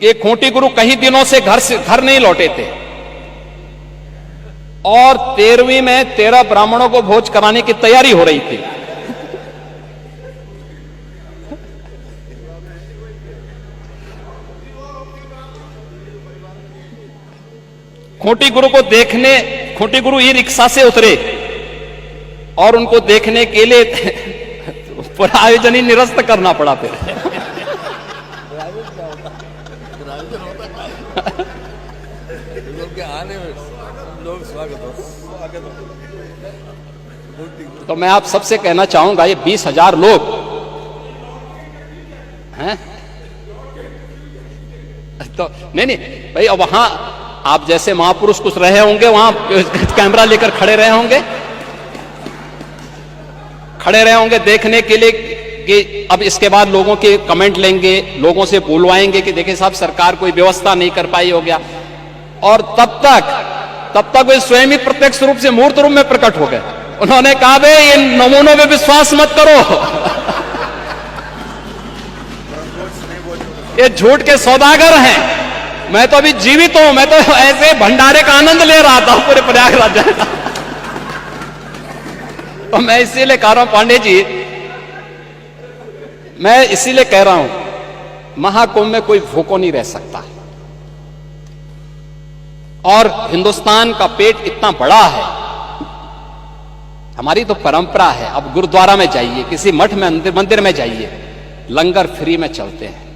कि खूंटी गुरु कई दिनों से घर नहीं लौटे थे और 13वीं में 13 ब्राह्मणों को भोज कराने की तैयारी हो रही थी। खूंटी गुरु को देखने, खूंटी गुरु ई रिक्शा से उतरे और उनको देखने के लिए पूरा आयोजन ही निरस्त करना पड़ा फिर। लोग स्वागत हो। तो मैं आप सबसे कहना चाहूंगा, ये 20,000 लोग हैं तो नहीं भाई, अब वहां आप जैसे महापुरुष कुछ रहे होंगे, वहां कैमरा लेकर खड़े रहे होंगे देखने के लिए कि अब इसके बाद लोगों के कमेंट लेंगे, लोगों से बुलवाएंगे कि देखिए साहब सरकार कोई व्यवस्था नहीं कर पाई, हो गया। और तब तक वे स्वयं ही प्रत्यक्ष रूप से मूर्त रूप में प्रकट हो गए। उन्होंने कहा बे ये नमूनों में विश्वास मत करो, ये झूठ के सौदागर हैं। मैं तो अभी जीवित हूं, मैं तो ऐसे भंडारे का आनंद ले रहा था पूरे प्रयागराज। तो मैं इसीलिए कह रहा हूं पांडे जी, मैं इसीलिए कह रहा हूं महाकुंभ में कोई भूखो नहीं रह सकता। और हिंदुस्तान का पेट इतना बड़ा है, हमारी तो परंपरा है। अब गुरुद्वारा में जाइए, किसी मठ में मंदिर में जाइए, लंगर फ्री में चलते हैं।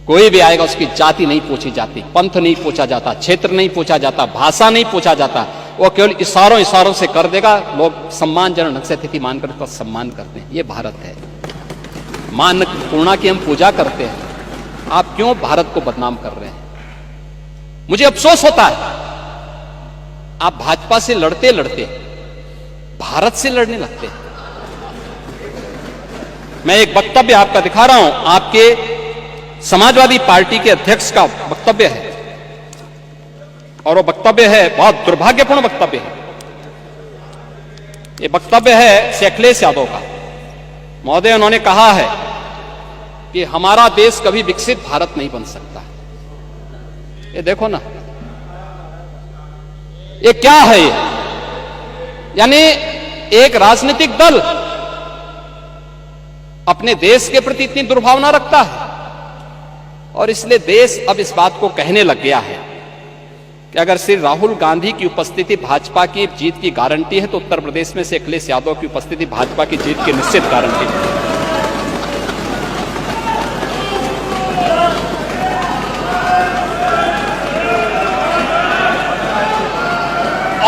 कोई भी आएगा उसकी जाति नहीं पूछी जाती, पंथ नहीं पूछा जाता, क्षेत्र नहीं पूछा जाता, भाषा नहीं पूछा जाता। वो केवल इशारों से कर देगा। लोग सम्मानजनक ढंग से अतिथि मानकर उसका सम्मान करते हैं। ये भारत है। मान पूर्णा की हम पूजा करते हैं। आप क्यों भारत को बदनाम कर रहे हैं? मुझे अफसोस होता है, आप भाजपा से लड़ते लड़ते भारत से लड़ने लगते हैं। मैं एक वक्तव्य आपका दिखा रहा हूं, आपके समाजवादी पार्टी के अध्यक्ष का वक्तव्य है, और वो वक्तव्य है बहुत दुर्भाग्यपूर्ण वक्तव्य है। ये वक्तव्य है श्री अखिलेश यादव का। महोदय, उन्होंने कहा है कि हमारा देश कभी विकसित भारत नहीं बन सकता। ये देखो ना, ये क्या है? ये यानी एक राजनीतिक दल अपने देश के प्रति इतनी दुर्भावना रखता है, और इसलिए देश अब इस बात को कहने लग गया है कि अगर श्री राहुल गांधी की उपस्थिति भाजपा की जीत की गारंटी है, तो उत्तर प्रदेश में से अखिलेश यादव की उपस्थिति भाजपा की जीत की निश्चित गारंटी है।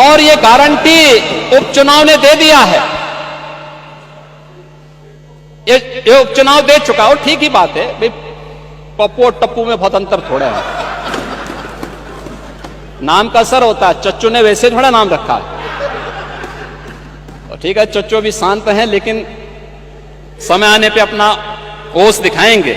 और ये गारंटी उपचुनाव ने दे दिया है। ये उपचुनाव दे चुका, और ठीक ही बात है भाई, पप्पू और टप्पू में बहुत अंतर थोड़ा है। नाम का असर होता है। चच्चू ने वैसे थोड़ा नाम रखा है, तो ठीक है, चच्चू भी शांत हैं, लेकिन समय आने पे अपना होश दिखाएंगे।